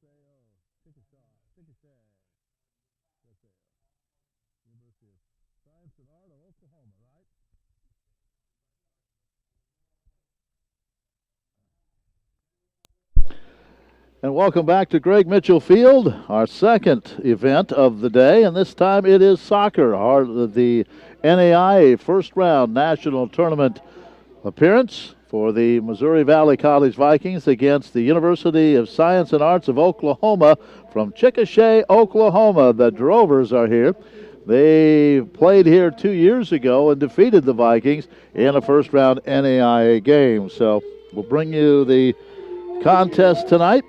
USAO, Chickasha, University of Science and Art of Oklahoma, right? And welcome back to Greg Mitchell Field, our second event of the day, and this time it is soccer, the NAIA first round national tournament appearance for the Missouri Valley College Vikings against the University of Science and Arts of Oklahoma from Chickasha, Oklahoma. The Drovers are here. They played here 2 years ago and defeated the Vikings in a first round NAIA game. So we'll bring you the contest tonight.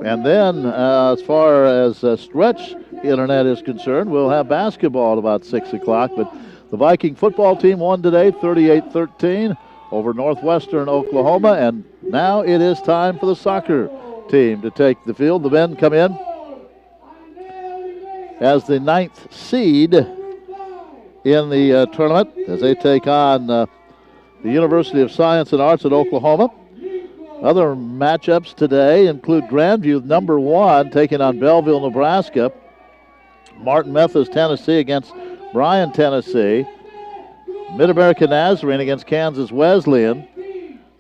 And then, as far as Stretch Internet is concerned, we'll have basketball at about 6 o'clock. But the Viking football team won today, 38-13, over Northwestern Oklahoma. And now it is time for the soccer team to take the field. The men come in as the 9th seed in the tournament as they take on the University of Science and Arts at Oklahoma. Other matchups today include Grandview, number 1, taking on Belleville, Nebraska. Martin Methodist, Tennessee against Bryan, Tennessee. Mid-America Nazarene against Kansas Wesleyan.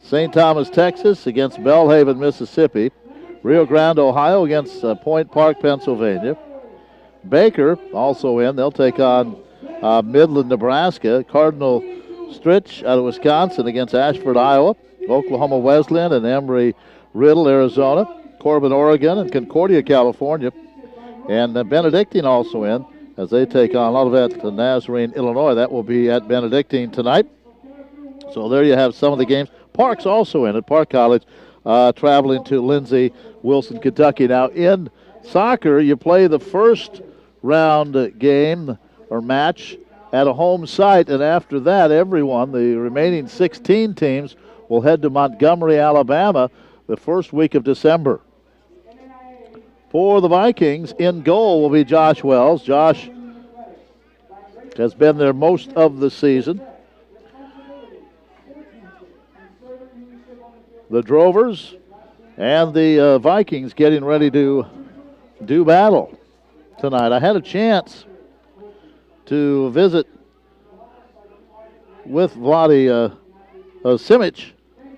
St. Thomas, Texas against Belhaven, Mississippi. Rio Grande, Ohio against Point Park, Pennsylvania. Baker also in. They'll take on Midland, Nebraska. Cardinal Stritch out of Wisconsin against Ashford, Iowa. Oklahoma Wesleyan and Embry-Riddle, Arizona. Corbin, Oregon, and Concordia, California. And Benedictine also in as they take on Olivet Nazarene, Illinois. That will be at Benedictine tonight. So there you have some of the games. Park's also in at Park College, traveling to Lindsay, Wilson, Kentucky. Now in soccer, you play the first round game or match at a home site, and after that, everyone, the remaining 16 teams, will head to Montgomery, Alabama, the first week of December. For the Vikings, in goal will be Josh Wells. Josh has been there most of the season. The Drovers and the Vikings getting ready to do battle tonight. I had a chance to visit with Vladi Simic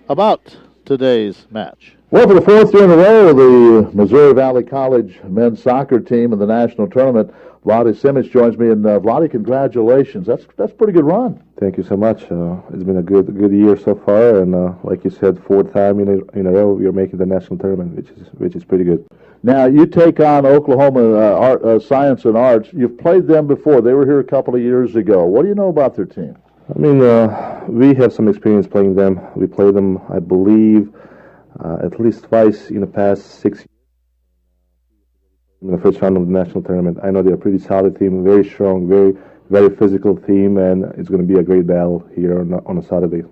about today's match. Well, for the 4th year in a row, the Missouri Valley College men's soccer team in the national tournament, Vladi Simic joins me. And Vladi, congratulations. That's a pretty good run. Thank you so much. It's been a good year so far, and like you said, 4th time in a row you're making the national tournament, which is pretty good. Now, you take on Oklahoma Science and Arts. You've played them before. They were here a couple of years ago. What do you know about their team? I mean, we have some experience playing them. We played them, I believe, at least twice in the past 6 years in the first round of the national tournament. I know they're a pretty solid team, very strong, very physical team, and it's going to be a great battle here on a Saturday.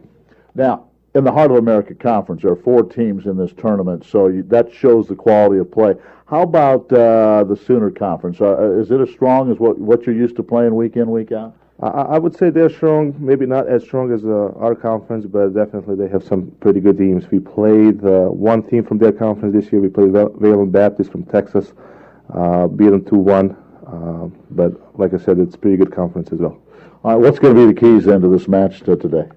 Now, in the Heart of America Conference, there are 4 teams in this tournament, so that shows the quality of play. How about the Sooner Conference? Is it as strong as what you're used to playing week in, week out? I would say they're strong, maybe not as strong as our conference, but definitely they have some pretty good teams. We played one team from their conference this year. We played Wayland Baptist from Texas, beat them 2-1. But like I said, it's a pretty good conference as well. All right, what's going to be the keys then to this match today?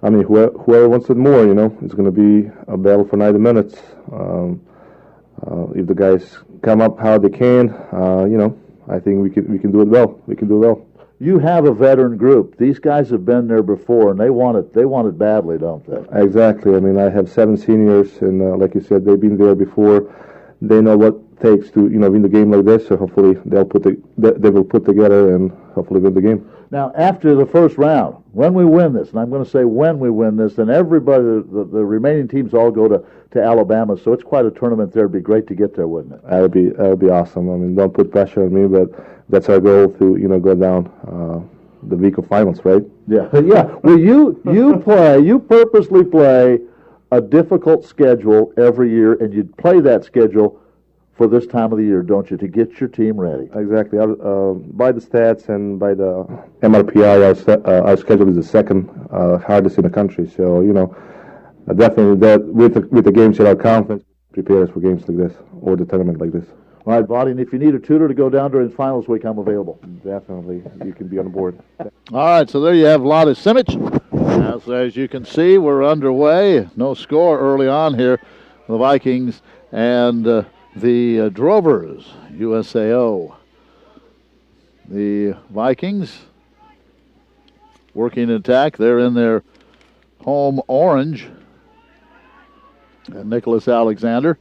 I mean, whoever wants it more, it's going to be a battle for 90 minutes. If the guys come up how they can, I think we can do it well. We can do it well. You have a veteran group. These guys have been there before, and they want it badly, don't they? Exactly. I mean, I have 7 seniors, and like you said, they've been there before. They know what it takes to win the game like this. So hopefully they will put together and hopefully win the game. Now, after the first round, when we win this, and I'm going to say when we win this, then everybody, the remaining teams all go to Alabama. So it's quite a tournament there. It'd be great to get there, wouldn't it? That would be awesome. I mean, don't put pressure on me, but that's our goal to go down the week of finals, right? Yeah, yeah. Well, you purposely play a difficult schedule every year, and you play that schedule for this time of the year, don't you, to get your team ready? Exactly. By the stats and by the MRPI, our schedule is the second hardest in the country. So definitely that with the games in our conference, prepare us for games like this or the tournament like this. All right, Bonnie, and if you need a tutor to go down during finals week, I'm available. Definitely, you can be on board. All right, so there you have Lada Simic. As you can see, we're underway. No score early on here. The Vikings and the Drovers, USAO. The Vikings working attack. They're in their home orange. And Nicholas Alexander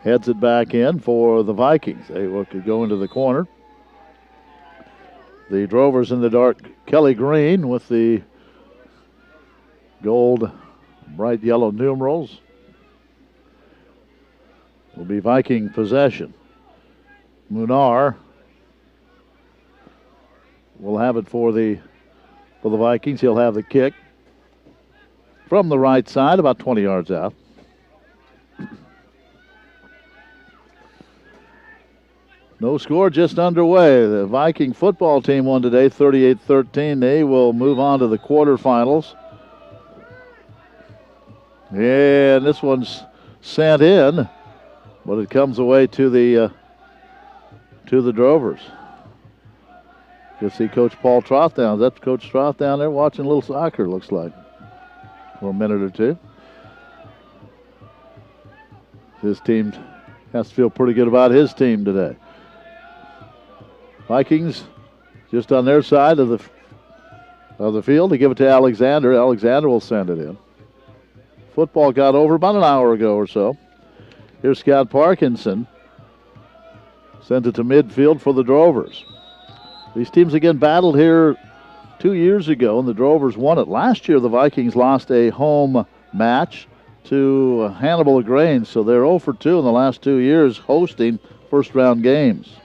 heads it back in for the Vikings. They could go into the corner. The Drovers in the dark Kelly green with the gold, bright yellow numerals. Will be Viking possession. Munar will have it for the Vikings. He'll have the kick from the right side, about 20 yards out. No score, just underway. The Viking football team won today, 38-13. They will move on to the quarterfinals. And this one's sent in, but it comes away to the Drovers. You see Coach Paul Troth down. That's Coach Troth down there watching a little soccer, looks like, for a minute or two. His team has to feel pretty good about his team today. Vikings just on their side of the field to give it to Alexander. Alexander will send it in. Football got over about an hour ago or so. Here's Scott Parkinson. Sends it to midfield for the Drovers. These teams again battled here 2 years ago, and the Drovers won it. Last year, the Vikings lost a home match to Hannibal LaGrange, so they're 0 for 2 in the last 2 years hosting first-round games.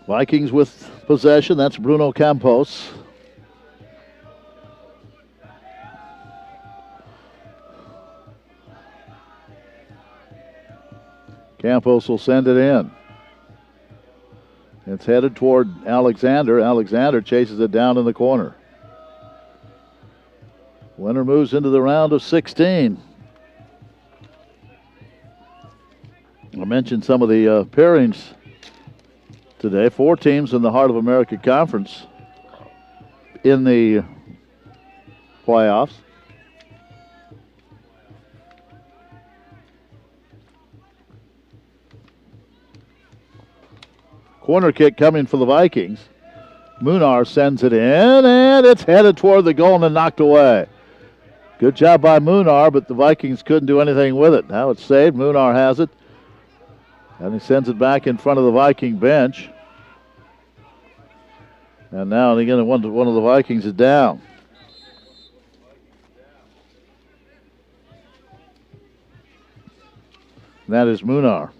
Vikings with possession. That's Bruno Campos. Campos will send it in. It's headed toward Alexander. Alexander chases it down in the corner. Winner moves into the round of 16. I mentioned some of the pairings today. 4 teams in the Heart of America Conference in the playoffs. Corner kick coming for the Vikings. Munar sends it in, and it's headed toward the goal and knocked away. Good job by Munar, but the Vikings couldn't do anything with it. Now it's saved. Munar has it. And he sends it back in front of the Viking bench. And now and again, one of the Vikings is down. And that is Munar.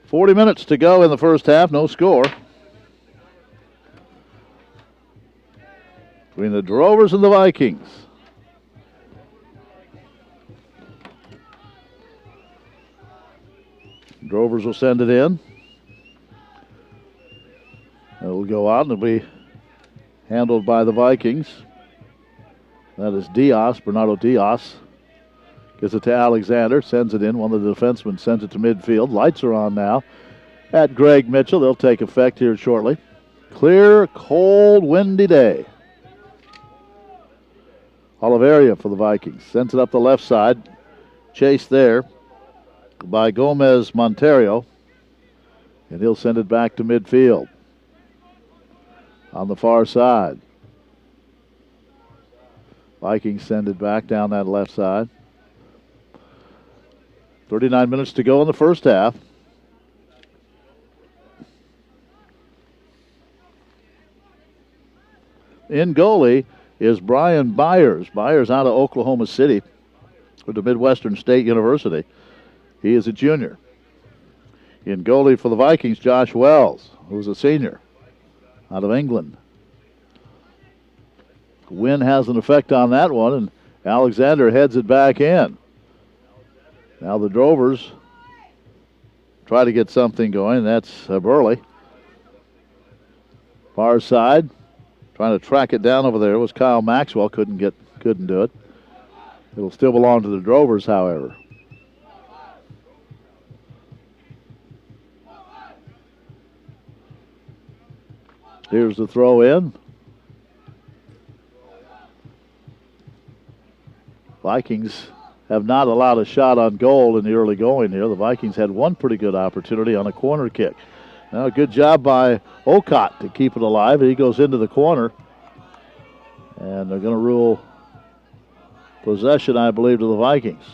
"40 minutes to go in the first half, no score. Between the Drovers and the Vikings. Drovers will send it in. It'll go out and it'll be handled by the Vikings. That is Diaz, Bernardo Diaz. Gives it to Alexander, sends it in. One of the defensemen sends it to midfield. Lights are on now at Greg Mitchell. They'll take effect here shortly. Clear, cold, windy day. Oliveria for the Vikings. Sends it up the left side. Chased there by Gomez Monterio. And he'll send it back to midfield. On the far side. Vikings send it back down that left side. 39 minutes to go in the first half. In goalie is Brian Byers. Byers out of Oklahoma City with the Midwestern State University. He is a junior. In goalie for the Vikings, Josh Wells, who's a senior out of England. The wind has an effect on that one, and Alexander heads it back in. Now the Drovers try to get something going. That's Burley. Far side, trying to track it down over there was Kyle Maxwell. Couldn't do it. It'll still belong to the Drovers, however. Here's the throw in. Vikings have not allowed a shot on goal in the early going here. The Vikings had one pretty good opportunity on a corner kick. Now, a good job by Olcott to keep it alive. He goes into the corner. And they're going to rule possession, I believe, to the Vikings.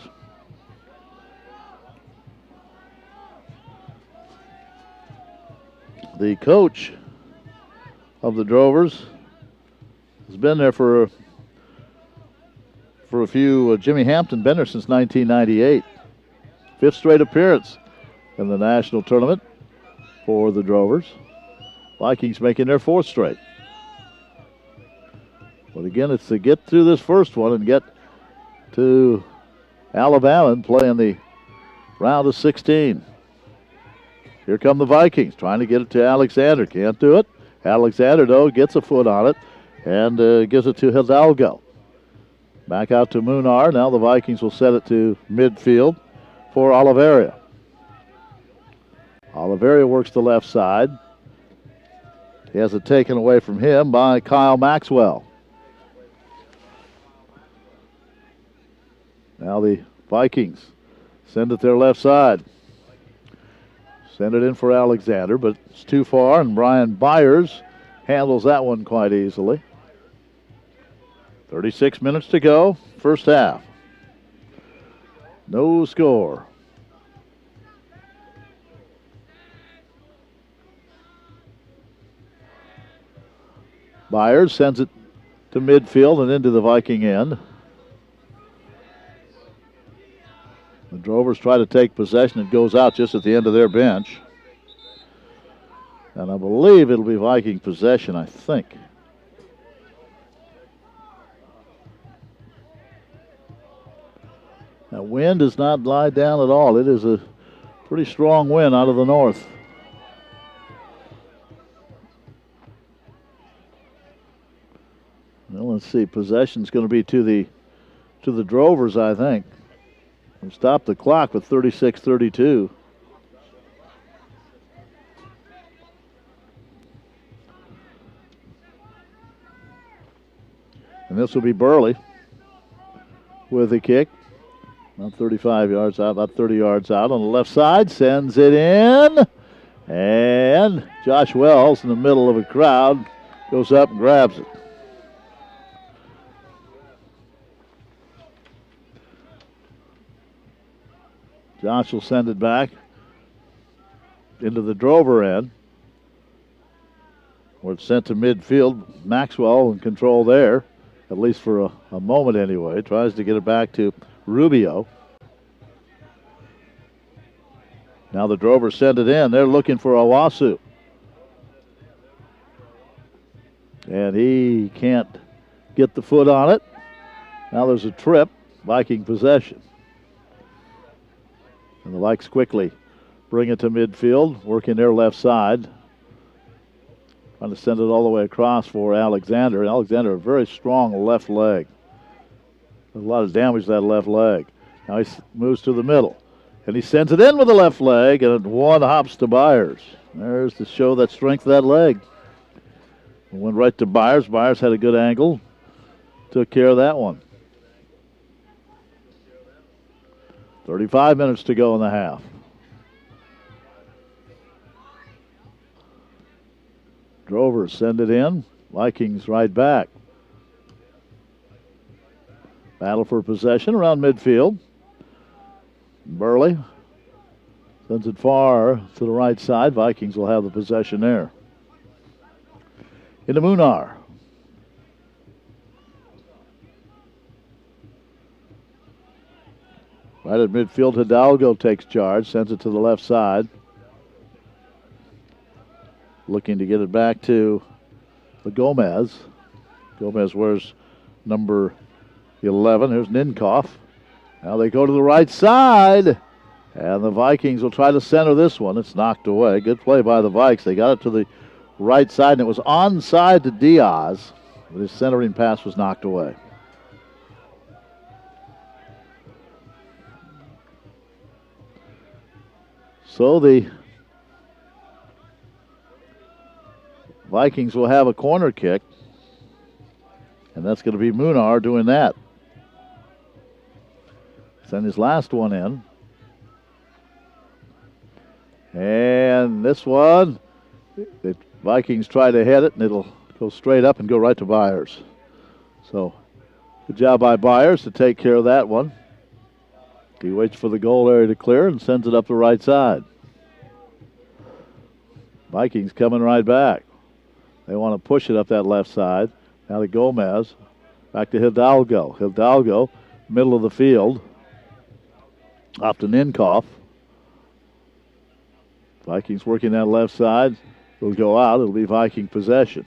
The coach of the Drovers has been there for a few. Jimmy Hampton been there since 1998. Fifth straight appearance in the national tournament for the Drovers. Vikings making their fourth straight. But again, it's to get through this first one and get to Alabama and play in the round of 16. Here come the Vikings trying to get it to Alexander. Can't do it. Alexander, though, gets a foot on it and gives it to Hidalgo. Back out to Munar. Now the Vikings will set it to midfield for Oliveria. Oliveria works the left side. He has it taken away from him by Kyle Maxwell. Now the Vikings send it their left side. Send it in for Alexander, but it's too far, and Brian Byers handles that one quite easily. 36 minutes to go, first half. No score. Byers sends it to midfield and into the Viking end. The Drovers try to take possession. It goes out just at the end of their bench. And I believe it'll be Viking possession, I think. That wind does not lie down at all. It is a pretty strong wind out of the north. Well, let's see. Possession's going to be to the Drovers, I think. We stopped the clock with 36-32. And this will be Burley with the kick. About 35 yards out, about 30 yards out on the left side. Sends it in. And Josh Wells in the middle of a crowd goes up and grabs it. Josh will send it back into the Drover end, where it's sent to midfield. Maxwell in control there, at least for a moment anyway. Tries to get it back to Rubio. Now the Drovers send it in. They're looking for Owasu. And he can't get the foot on it. Now there's a trip. Viking possession. And the Vikes quickly bring it to midfield, working their left side. Trying to send it all the way across for Alexander. Alexander, a very strong left leg. A lot of damage to that left leg. Now he moves to the middle. And he sends it in with the left leg, and one hops to Byers. There's to show that strength of that leg. It went right to Byers. Byers had a good angle. Took care of that one. 35 minutes to go in the half. Drovers send it in. Vikings right back. Battle for possession around midfield. Burley sends it far to the right side. Vikings will have the possession there. Into Munar. Right at midfield, Hidalgo takes charge, sends it to the left side. Looking to get it back to the Gomez. Gomez wears number 11. Here's Ninkoff. Now they go to the right side. And the Vikings will try to center this one. It's knocked away. Good play by the Vikes. They got it to the right side, and it was onside to Diaz, but his centering pass was knocked away. So the Vikings will have a corner kick, and that's going to be Munar doing that. Send his last one in. And this one, the Vikings try to head it, and it'll go straight up and go right to Byers. So, good job by Byers to take care of that one. He waits for the goal area to clear and sends it up the right side. Vikings coming right back. They want to push it up that left side. Now to Gomez. Back to Hidalgo. Hidalgo, middle of the field. Off to Ninkoff. Vikings working that left side. It'll go out. It'll be Viking possession.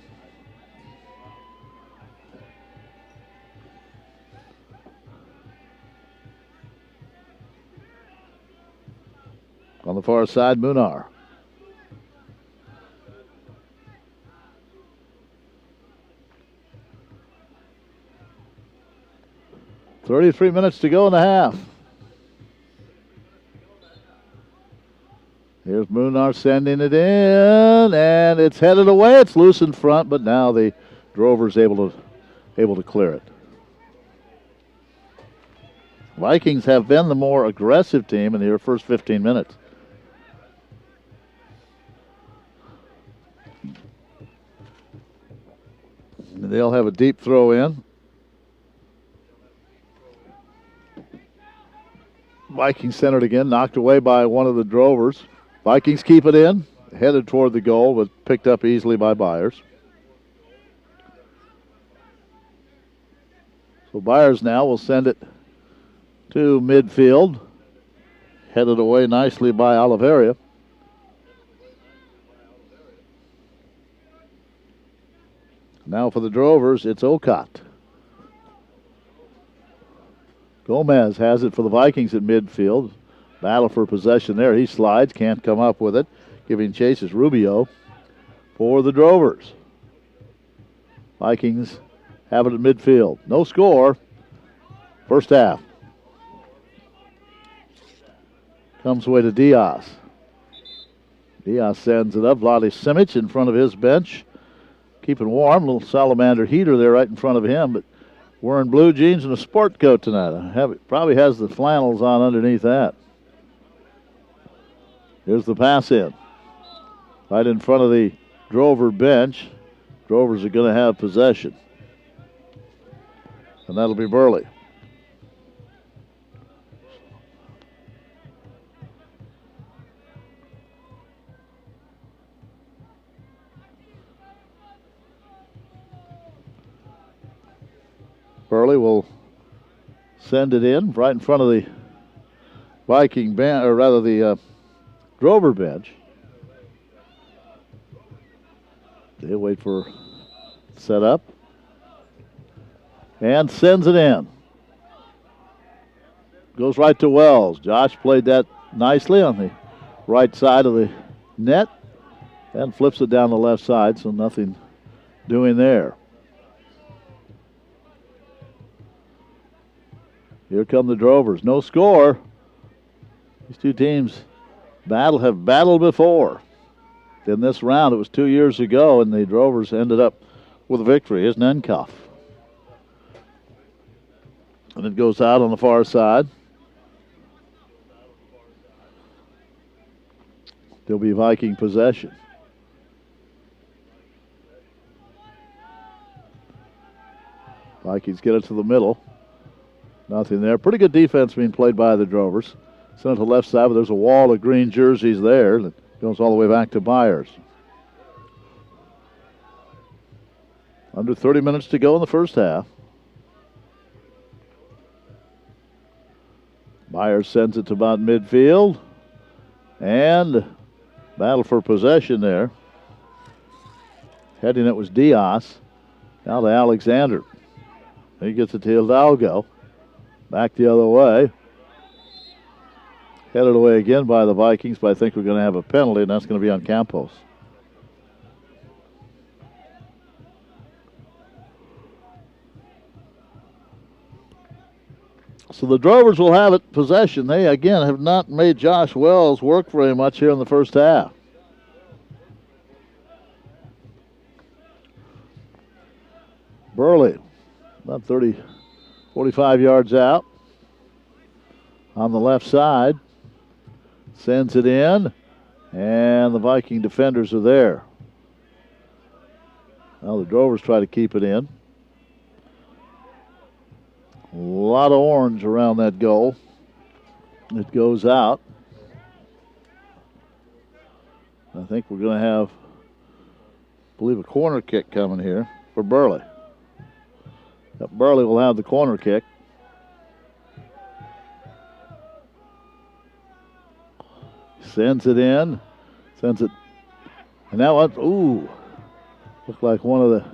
On the far side, Munar. .33 minutes to go in the half. Here's Munar sending it in, and it's headed away. It's loose in front, but now the Drover's able to clear it. Vikings have been the more aggressive team in their first 15 minutes. And they'll have a deep throw in. Vikings centered again, knocked away by one of the Drovers. Vikings keep it in, headed toward the goal, but picked up easily by Byers. So Byers now will send it to midfield, headed away nicely by Oliveria. Now for the Drovers, it's Ocott. Gomez has it for the Vikings at midfield. Battle for possession there. He slides, can't come up with it. Giving chase is Rubio for the Drovers. Vikings have it at midfield. No score. First half. Comes away to Diaz. Diaz sends it up. Vlade Simic in front of his bench. Keeping warm. Little salamander heater there right in front of him, but wearing blue jeans and a sport coat tonight. Probably has the flannels on underneath that. Here's the pass in. Right in front of the Drover bench. Drovers are going to have possession. And that'll be Burley. Burley will send it in right in front of the Viking bench, or rather the Drover bench. They'll wait for setup. And sends it in. Goes right to Wells. Josh played that nicely on the right side of the net and flips it down the left side, so nothing doing there. Here come the Drovers. No score. These two teams have battled before. In this round, it was 2 years ago, and the Drovers ended up with a victory. Here's Nenkoff. And it goes out on the far side. There'll be Viking possession. Vikings get it to the middle. Nothing there. Pretty good defense being played by the Drovers. Sent it to the left side, but there's a wall of green jerseys there that goes all the way back to Byers. Under 30 minutes to go in the first half. Byers sends it to about midfield. And battle for possession there. Heading it was Diaz. Now to Alexander. He gets it to Hidalgo. Back the other way. Headed away again by the Vikings, but I think we're going to have a penalty, and that's going to be on Campos. So the Drovers will have it possession. They, again, have not made Josh Wells work very much here in the first half. Burley, about 45 yards out on the left side. Sends it in, and the Viking defenders are there. Now the Drovers try to keep it in. A lot of orange around that goal. It goes out. I think we're going to have, I believe, a corner kick coming here for Burley. Burley will have the corner kick. Sends it in. Sends it. And now, ooh. Looked like one of the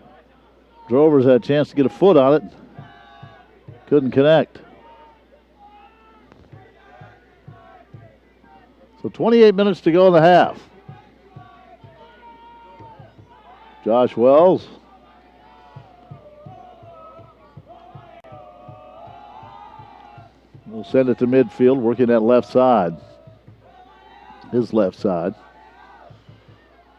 Drovers had a chance to get a foot on it. Couldn't connect. So 28 minutes to go in the half. Josh Wells. We'll send it to midfield, working that left side. His left side.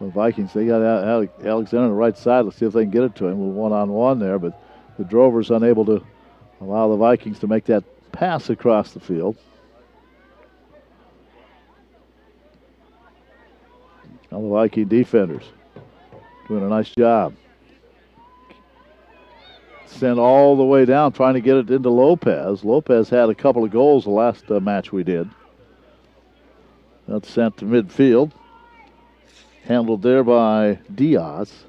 The Vikings, they got Alexander on the right side. Let's see if they can get it to him with one-on-one there. But the Drovers unable to allow the Vikings to make that pass across the field. Now the Viking defenders doing a nice job. Sent all the way down, trying to get it into Lopez. Lopez had a couple of goals the last match we did. That's sent to midfield. Handled there by Diaz.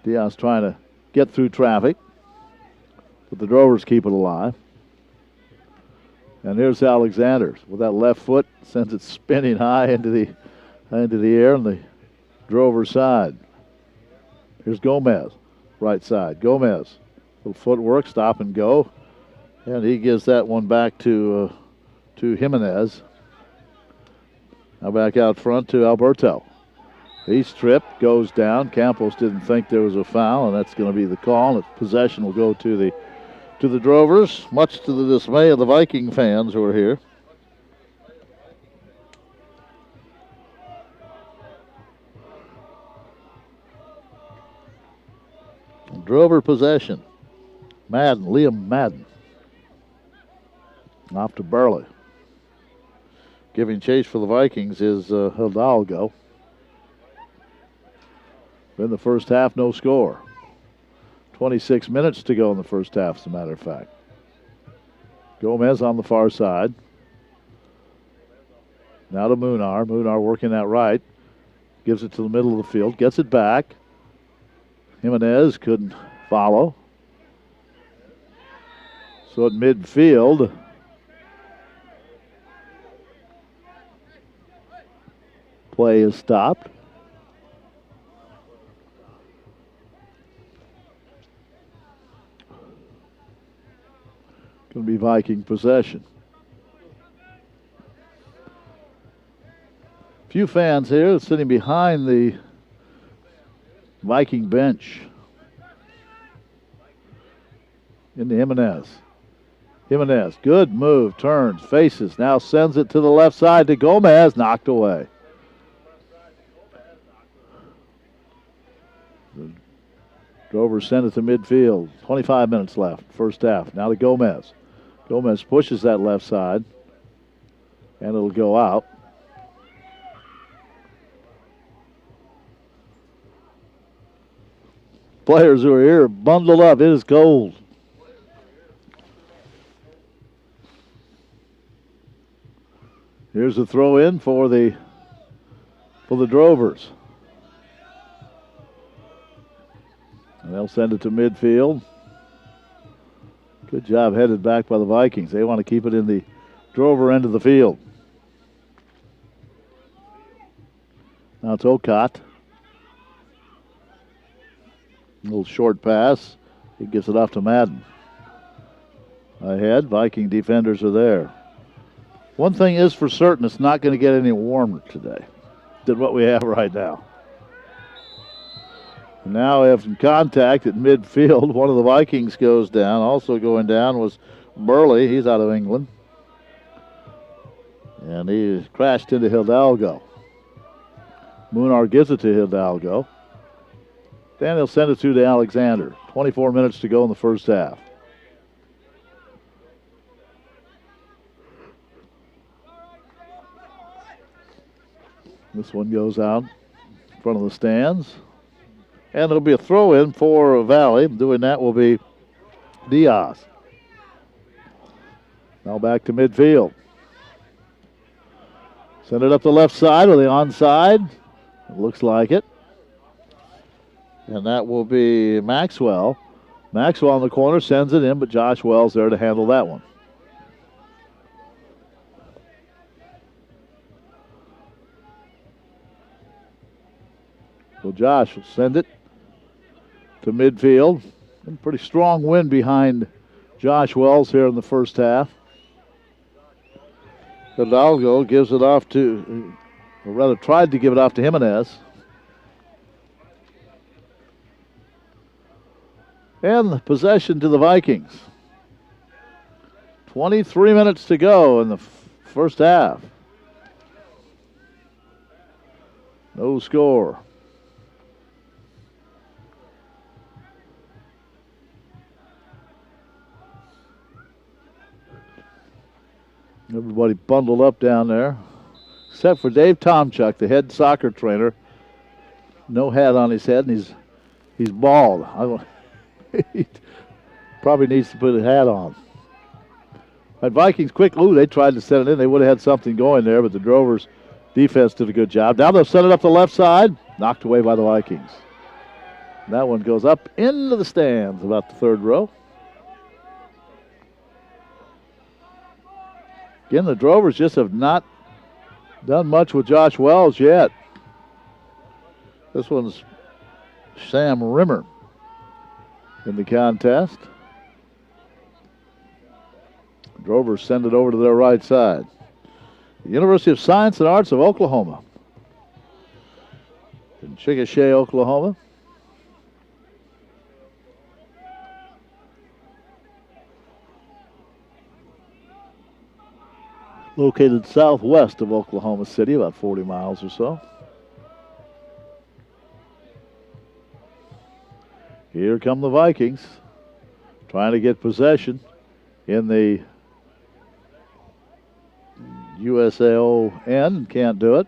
Diaz trying to get through traffic. But the Drovers keep it alive. And here's Alexander with that left foot. Sends it spinning high into the air on the Drover side. Here's Gomez, right side. Gomez, little footwork, stop and go. And he gives that one back to Jimenez. Now back out front to Alberto. He's tripped, goes down. Campos didn't think there was a foul, and that's going to be the call. And possession will go to the Drovers, much to the dismay of the Viking fans who are here. Drover possession. Liam Madden. Off to Burley. Giving chase for the Vikings is Hidalgo. In the first half, no score. 26 minutes to go in the first half, as a matter of fact. Gomez on the far side. Now to Munar. Munar working that right. Gives it to the middle of the field. Gets it back. Jimenez couldn't follow. So at midfield, play is stopped. Going to be Viking possession. Few fans here sitting behind the Viking bench. Into Jimenez. Jimenez, good move, turns, faces, now sends it to the left side to Gomez, knocked away. Drovers send it to midfield. 25 minutes left, first half. Now to Gomez. Gomez pushes that left side, and it'll go out. Players who are here bundled up. It is cold. Here's a throw in for the Drovers. And they'll send it to midfield. Good job headed back by the Vikings. They want to keep it in the Drover end of the field. Now it's Okot. A little short pass. He gets it off to Madden. Ahead, Viking defenders are there. One thing is for certain, it's not going to get any warmer today than what we have right now. Now we have some contact at midfield. One of the Vikings goes down. Also going down was Burley, he's out of England. And he crashed into Hidalgo. Munar gives it to Hidalgo. Then he'll send it through to Alexander. 24 minutes to go in the first half. This one goes out in front of the stands. And it'll be a throw-in for Valley. Doing that will be Diaz. Now back to midfield. Send it up the left side with the onside. It looks like it. And that will be Maxwell. Maxwell in the corner sends it in, but Josh Wells there to handle that one. So Josh will send it to midfield. And pretty strong wind behind Josh Wells here in the first half. Hidalgo gives it off to, or rather tried to give it off to Jimenez. And possession to the Vikings. 23 minutes to go in the first half. No score. Everybody bundled up down there, except for Dave Tomchuk, the head soccer trainer. No hat on his head, and he's bald. He probably needs to put a hat on. But Vikings quick, they tried to send it in. They would have had something going there, but the Drovers defense did a good job. Now they'll send it up the left side, knocked away by the Vikings. That one goes up into the stands, about the third row. Again, the Drovers just have not done much with Josh Wells yet. This one's Sam Rimmer in the contest. Drovers send it over to their right side. The University of Science and Arts of Oklahoma. In Chickasha, Oklahoma. Located southwest of Oklahoma City, about 40 miles or so. Here come the Vikings, trying to get possession in the USAO end. Can't do it.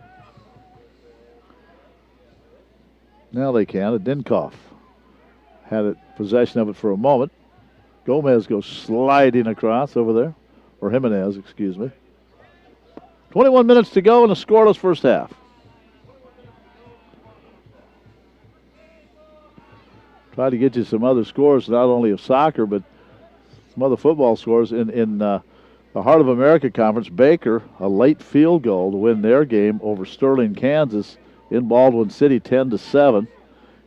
Now they can. Dinkoff had it, possession of it for a moment. Gomez goes sliding across over there, or Jimenez, excuse me. 21 minutes to go in a scoreless first half. Try to get you some other scores, not only of soccer, but some other football scores. In the Heart of America Conference, Baker, a late field goal to win their game over Sterling, Kansas, in Baldwin City, 10-7.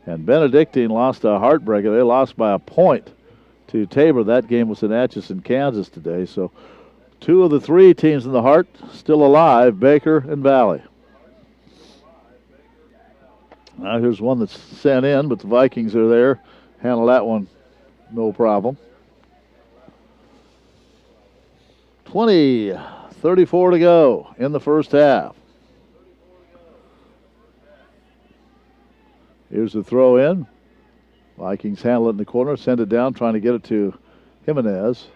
And Benedictine lost a heartbreaker. They lost by a point to Tabor. That game was in Atchison, Kansas today. So two of the three teams in the Heart still alive, Baker and Valley. Now here's one that's sent in, but the Vikings are there. Handle that one, no problem. 20:34 to go in the first half. Here's the throw in. Vikings handle it in the corner, send it down, trying to get it to Jimenez.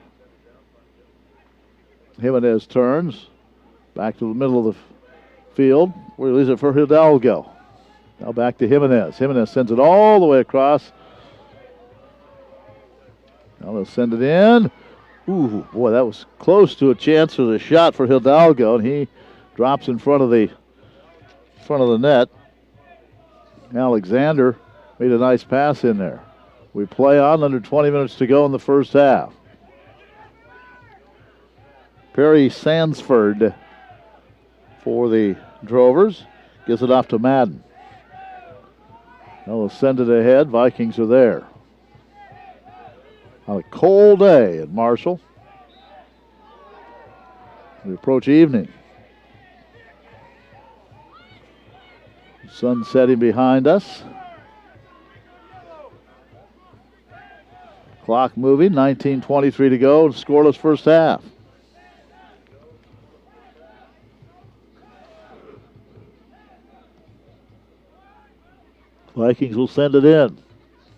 Jimenez turns back to the middle of the field, where he leaves it for Hidalgo. Now back to Jimenez. Jimenez sends it all the way across. Now they'll send it in. Ooh, boy, that was close to a chance for the shot for Hidalgo, and he drops in front of the net. Alexander made a nice pass in there. We play on, under 20 minutes to go in the first half. Perry Sansford for the Drovers. Gives it off to Madden. Now they'll send it ahead. Vikings are there. On a cold day in Marshall. We approach evening. Sun setting behind us. Clock moving, 19:23 to go, scoreless first half. Vikings will send it in.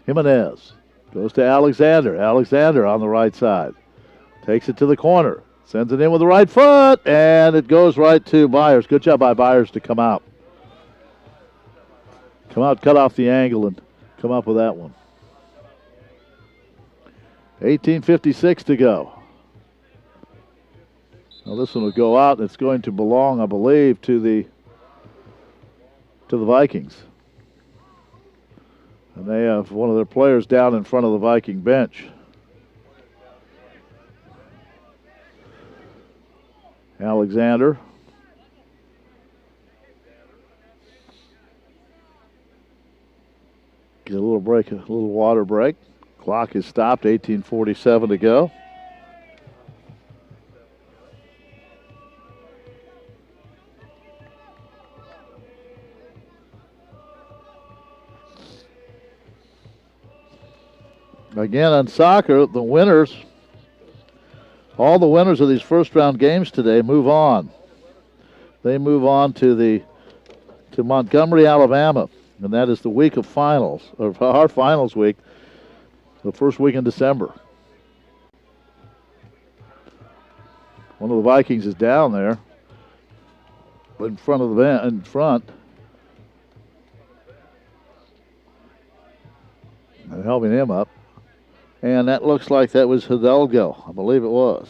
Jimenez goes to Alexander. Alexander on the right side. Takes it to the corner. Sends it in with the right foot, and it goes right to Byers. Good job by Byers to come out. Come out, cut off the angle, and come up with that one. 18:56 to go. Now this one will go out, and it's going to belong, I believe, to the Vikings. And they have one of their players down in front of the Viking bench. Alexander. Get a little break, a little water break. Clock is stopped, 18:47 to go. Again, on soccer, the winners, all the winners of these first round games today move on. They move on to Montgomery, Alabama, and that is the week of finals, or our finals week, the first week in December. One of the Vikings is down there in front of the in front. And helping him up. And that looks like that was Hidalgo. I believe it was.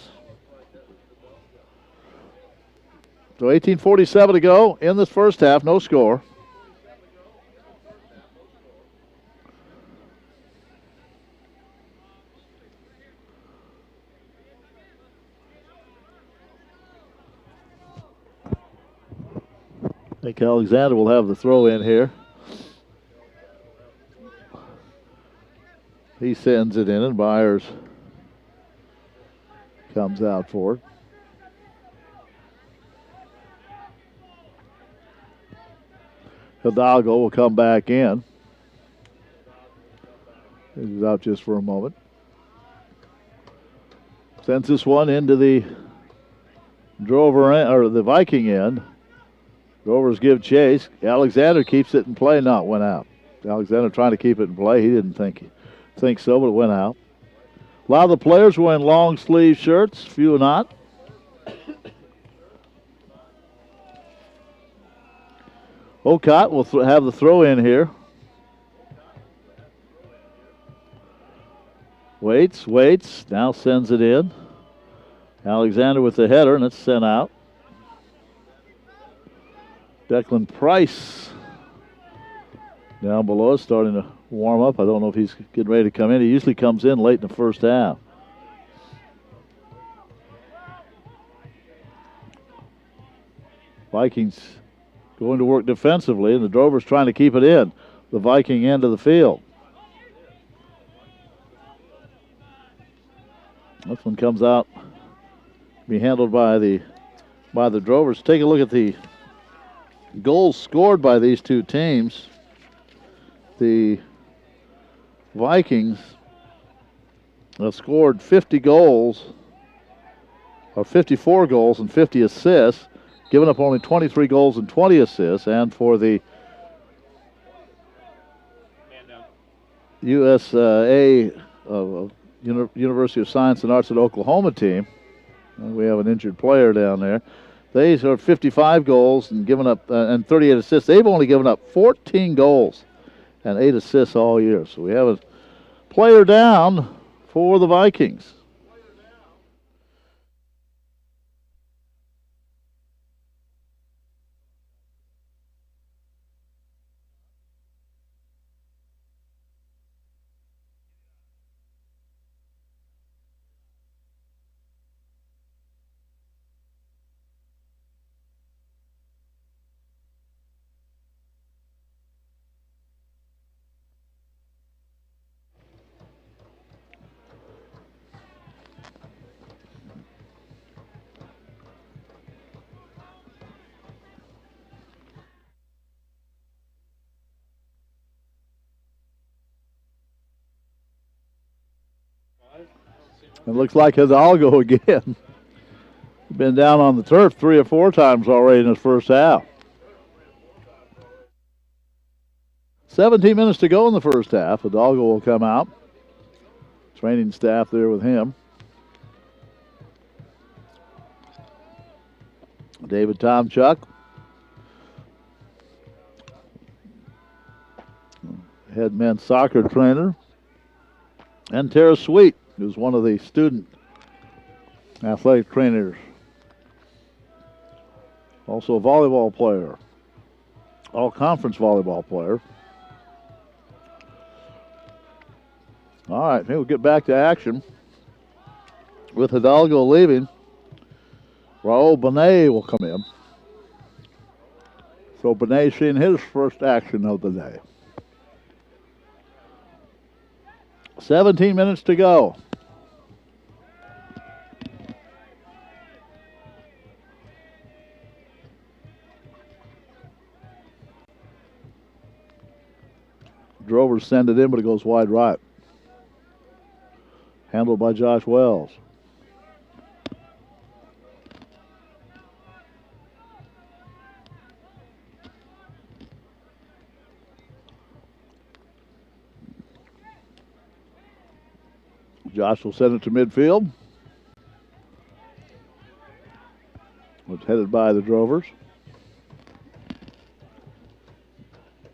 So 18:47 to go in this first half. No score. I think Alexander will have the throw in here. He sends it in, and Byers comes out for it. Hidalgo will come back in. He's out just for a moment. Sends this one into the Drover end, or the Viking end. Drovers give chase. Alexander keeps it in play. No, it went out. Alexander trying to keep it in play. He didn't think so, but it went out. A lot of the players wearing long sleeve shirts, few not. Ocott will have the throw in here. Waits, now sends it in. Alexander with the header, and it's sent out. Declan Price down below is starting to warm up. I don't know if he's getting ready to come in. He usually comes in late in the first half. Vikings going to work defensively, and the Drovers trying to keep it in the Viking end of the field. This one comes out, be handled by the Drovers. Take a look at the goals scored by these two teams. The Vikings have scored 50 goals, or 54 goals and 50 assists, giving up only 23 goals and 20 assists. And for the USAO, University of Science and Arts at Oklahoma team, we have an injured player down there. They are 55 goals and given up and 38 assists. They've only given up 14 goals and 8 assists all year. So we have a player down for the Vikings. And looks like Hidalgo again. Been down on the turf 3 or 4 times already in his first half. 17 minutes to go in the first half. Hidalgo will come out. Training staff there with him. David Tomchuk. Head men's soccer trainer. And Tara Sweet, who's one of the student athletic trainers. Also a volleyball player. All-conference volleyball player. All right, we'll get back to action. With Hidalgo leaving, Raul Benet will come in. So Benet seeing his first action of the day. 17 minutes to go. Drovers send it in, but it goes wide right. Handled by Josh Wells. Josh will send it to midfield. It's headed by the Drovers.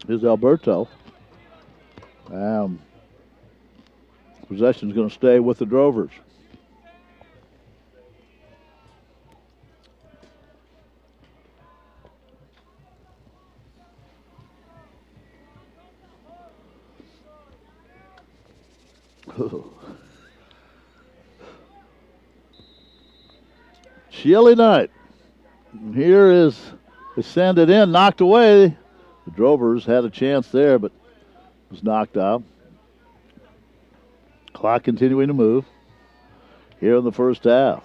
Here's Alberto. Possession is going to stay with the Drovers. Chilly night. And here is send it in, knocked away. The Drovers had a chance there, but was knocked out. Clock continuing to move here in the first half.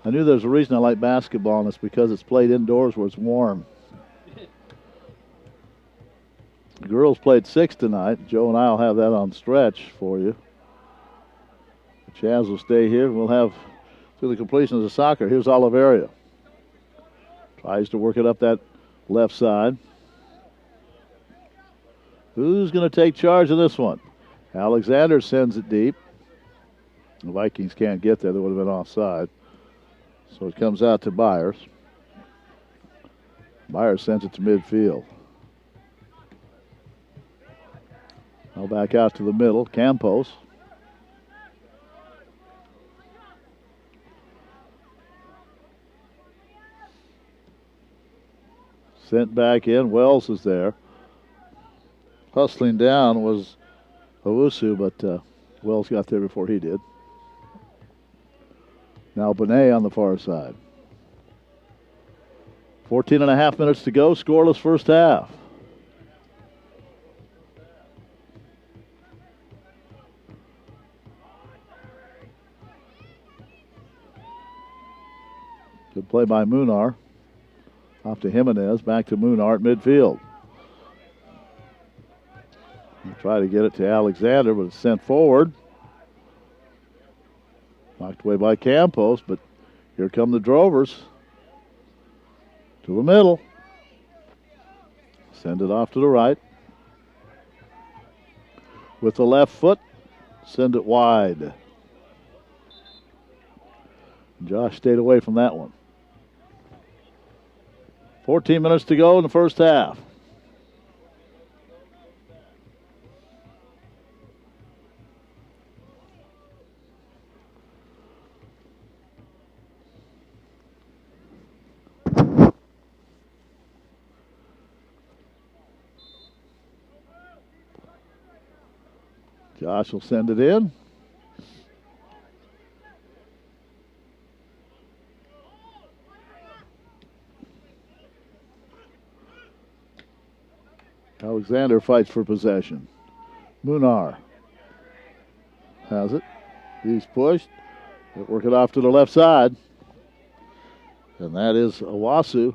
I knew there's a reason I like basketball, and it's because it's played indoors where it's warm. The girls played 6 tonight. Joe and I will have that on stretch for you. Chaz will stay here. We'll have through the completion of the soccer. Here's Oliveria. Tries to work it up that left side. Who's going to take charge of this one? Alexander sends it deep. The Vikings can't get there. They would have been offside. So it comes out to Byers. Byers sends it to midfield. Now back out to the middle. Campos. Sent back in. Wells is there. Hustling down was Owusu, but Wells got there before he did. Now Benet on the far side. 14 and a half minutes to go. Scoreless first half. Good play by Munar. Off to Jimenez. Back to Munar at midfield. Try to get it to Alexander, but it's sent forward. Knocked away by Campos, but here come the Drovers. To the middle. Send it off to the right. With the left foot, send it wide. Josh stayed away from that one. 14 minutes to go in the first half. Josh will send it in. Alexander fights for possession. Munar has it. He's pushed. He'll work it off to the left side. And that is Owusu.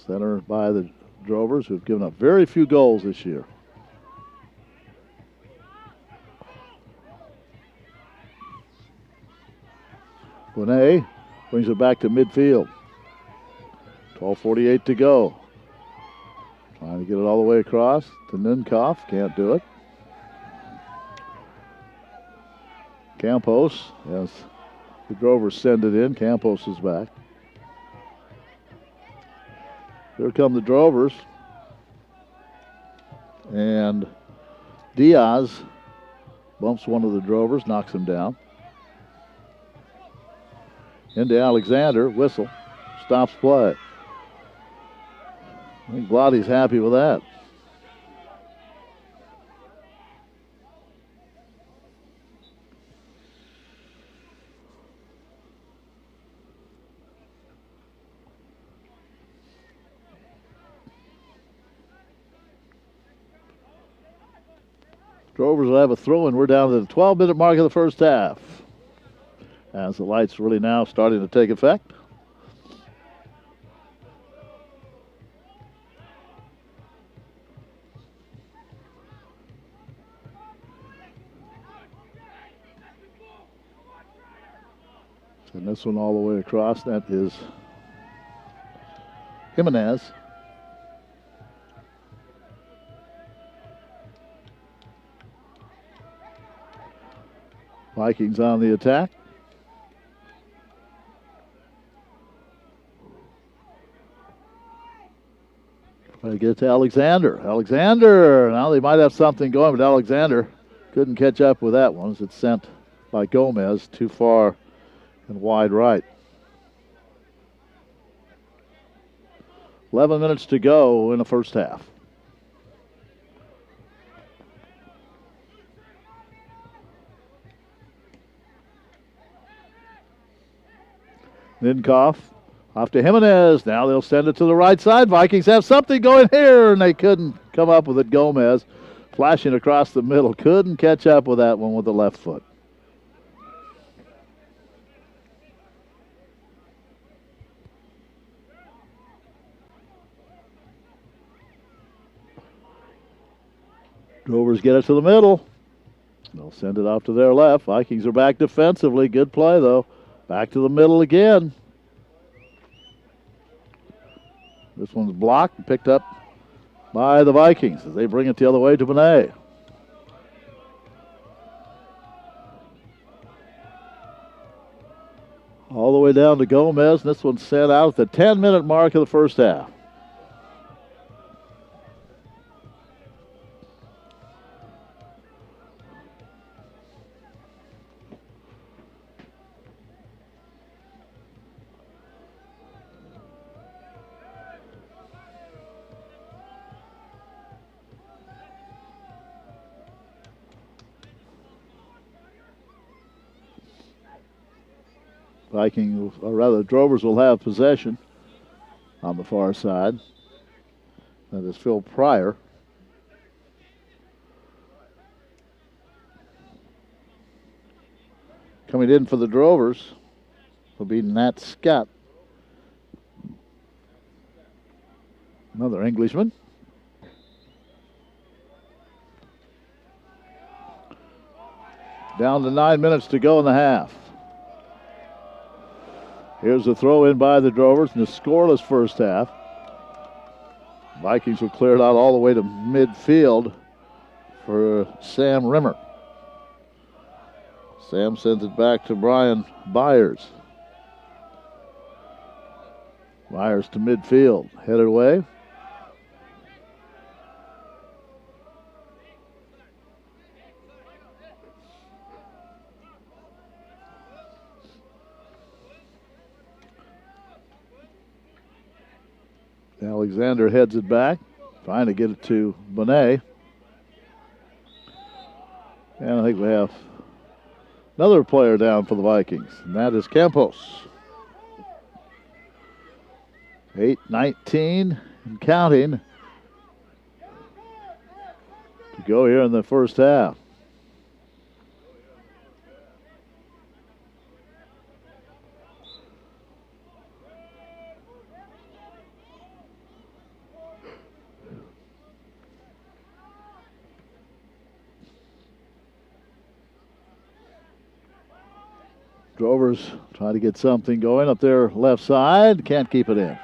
Center by the Drovers, who've given up very few goals this year. Bonet brings it back to midfield. 12:48 to go. Trying to get it all the way across to Ninkoff. Can't do it. Campos, as the Drovers send it in. Campos is back. Here come the Drovers. And Diaz bumps one of the Drovers, knocks him down. Into Alexander, whistle, stops play. I think Glotty's happy with that. Drovers will have a throw, and we're down to the 12-minute mark of the first half. As the lights really now starting to take effect. And this one all the way across, that is Jimenez. Vikings on the attack. Try to get to Alexander. Alexander, now they might have something going, but Alexander couldn't catch up with that one as it's sent by Gomez too far and wide right. 11 minutes to go in the first half. Ninkoff off to Jimenez. Now they'll send it to the right side. Vikings have something going here, and they couldn't come up with it. Gomez flashing across the middle. Couldn't catch up with that one with the left foot. Drovers get it to the middle. They'll send it off to their left. Vikings are back defensively. Good play, though. Back to the middle again. This one's blocked and picked up by the Vikings as they bring it the other way to Bonet. All the way down to Gomez, and this one's sent out at the 10-minute mark of the first half. Vikings, or rather, Drovers will have possession on the far side. That is Phil Pryor. Coming in for the Drovers will be Nat Scott. Another Englishman. Down to 9 minutes to go in the half. Here's the throw in by the Drovers in a scoreless first half. Vikings will clear it out all the way to midfield for Sam Rimmer. Sam sends it back to Brian Byers. Byers to midfield, headed away. Alexander heads it back, trying to get it to Bonet. And I think we have another player down for the Vikings, and that is Campos. 8:19 and counting to go here in the first half. Drovers trying to get something going up there left side. Can't keep it in.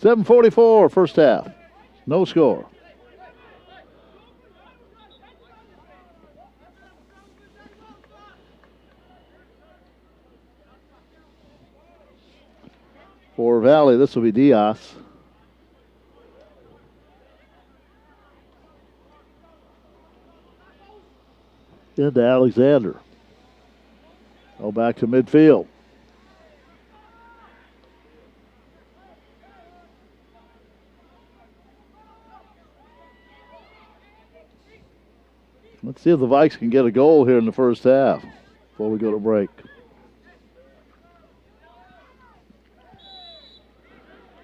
7:44 first half. No score. For Valley, this will be Diaz. Into Alexander. Go back to midfield. Let's see if the Vikes can get a goal here in the first half before we go to break.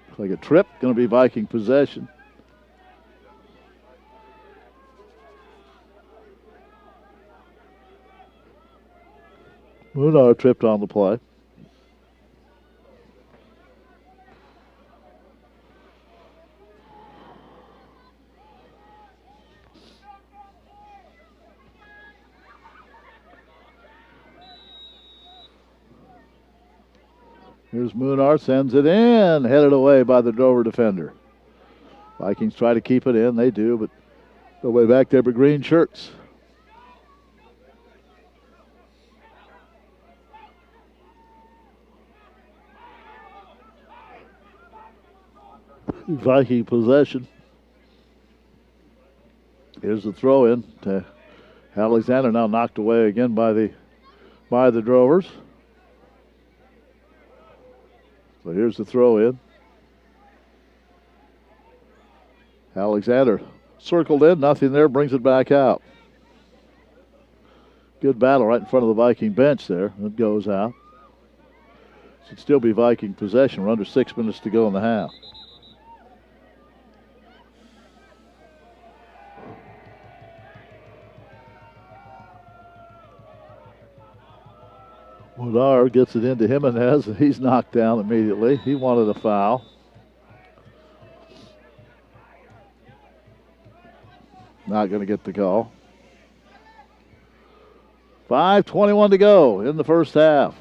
Looks like a trip, going to be Viking possession. Munar tripped on the play. Here's Munar, sends it in, headed away by the Drover defender. Vikings try to keep it in, they do, but the way back there for green shirts. Viking possession. Here's the throw in to Alexander, now knocked away again by the Drovers. So here's the throw in. Alexander circled in, nothing there, brings it back out. Good battle right in front of the Viking bench there. It goes out. Should still be Viking possession. We're under 6 minutes to go in the half. Woodar gets it into Jimenez, and he's knocked down immediately. He wanted a foul. Not going to get the call. 5:21 to go in the first half.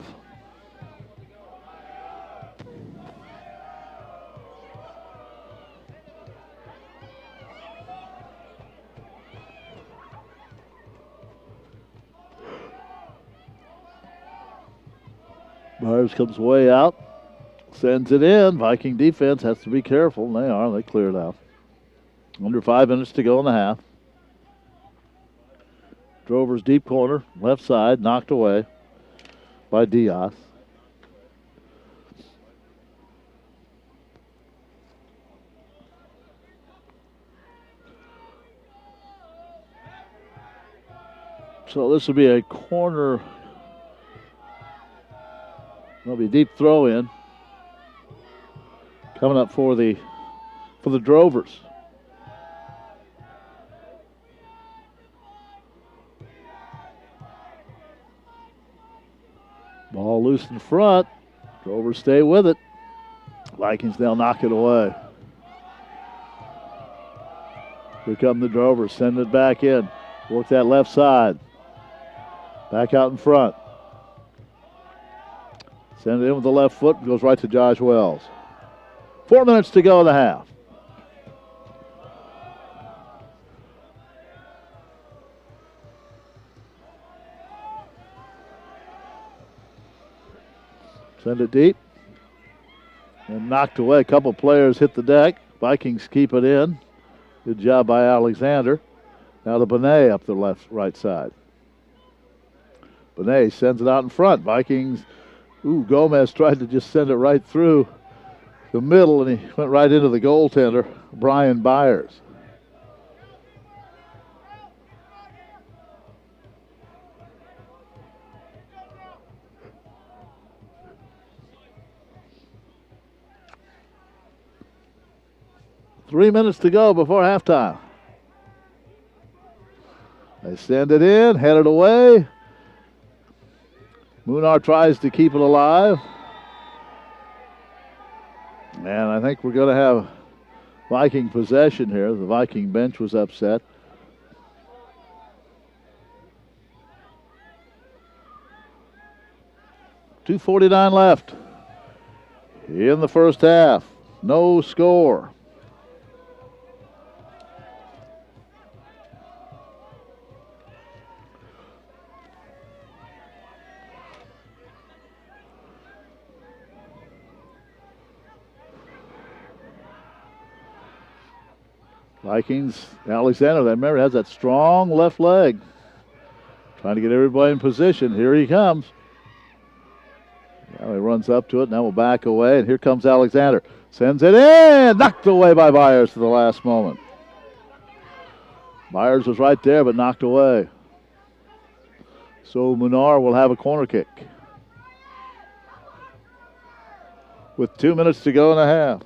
Myers comes way out, sends it in. Viking defense has to be careful, and they are. They clear it out. Under 5 minutes to go in the half. Drover's deep corner, left side, knocked away by Diaz. So this will be a corner. There'll be a deep throw in coming up for the Drovers. Ball loose in front. Drovers stay with it. Vikings now knock it away. Here come the Drovers. Send it back in. Work that left side. Back out in front. Send it in with the left foot. Goes right to Josh Wells. 4 minutes to go in the half. Send it deep. And knocked away. A couple players hit the deck. Vikings keep it in. Good job by Alexander. Now to Benet up the right side. Benet sends it out in front. Vikings. Gomez tried to just send it right through the middle, and he went right into the goaltender, Brian Byers. Three minutes to go before halftime. They send it in, headed away. Munar tries to keep it alive. And I think we're going to have Viking possession here. The Viking bench was upset. 2:49 left in the first half. No score. Vikings, Alexander, remember, has that strong left leg. Trying to get everybody in position. Here he comes. Now he runs up to it. Now we'll back away. And here comes Alexander. Sends it in. Knocked away by Byers to the last moment. Byers was right there, but knocked away. So Munar will have a corner kick. With 2 minutes to go in a half.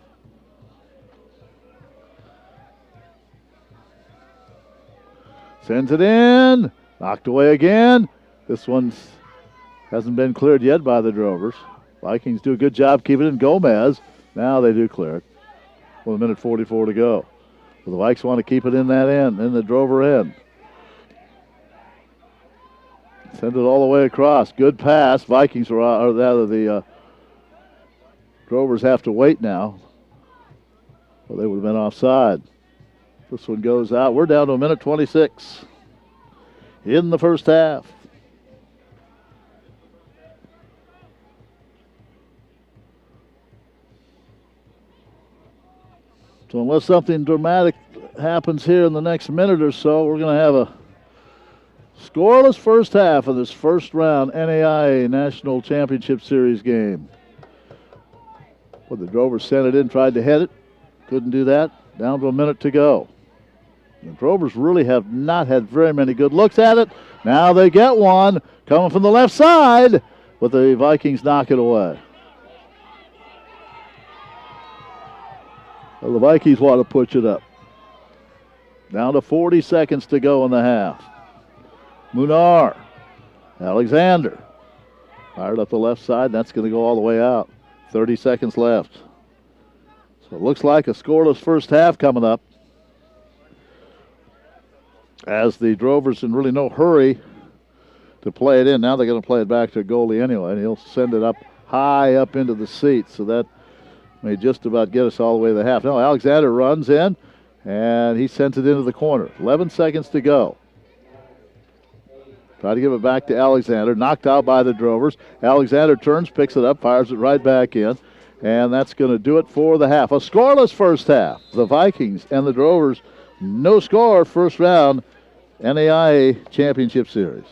Sends it in. Knocked away again. This one hasn't been cleared yet by the Drovers. Vikings do a good job keeping it in. Gomez. Now they do clear it. With 1:44 to go. Well, the Vikes want to keep it in that end, in the Drover end. Send it all the way across. Good pass. Vikings are out of the Drovers have to wait now. Well, they would have been offside. This one goes out. We're down to 1:26 in the first half. So unless something dramatic happens here in the next minute or so, we're going to have a scoreless first half of this first round NAIA National Championship Series game. Well, the Drovers sent it in, tried to head it. Couldn't do that. Down to a minute to go. The Drovers really have not had very many good looks at it. Now they get one coming from the left side, but the Vikings knock it away. Well, the Vikings want to push it up. Down to 40 seconds to go in the half. Munar. Alexander. Fired up the left side. That's going to go all the way out. 30 seconds left. So it looks like a scoreless first half coming up. As the Drovers in really no hurry to play it in. Now they're going to play it back to a goalie anyway, and he'll send it up high up into the seats. So that may just about get us all the way to the half. No, Alexander runs in, and he sends it into the corner. 11 seconds to go. Try to give it back to Alexander. Knocked out by the Drovers. Alexander turns, picks it up, fires it right back in. And that's going to do it for the half. A scoreless first half. The Vikings and the Drovers, no score, first round NAIA Championship Series.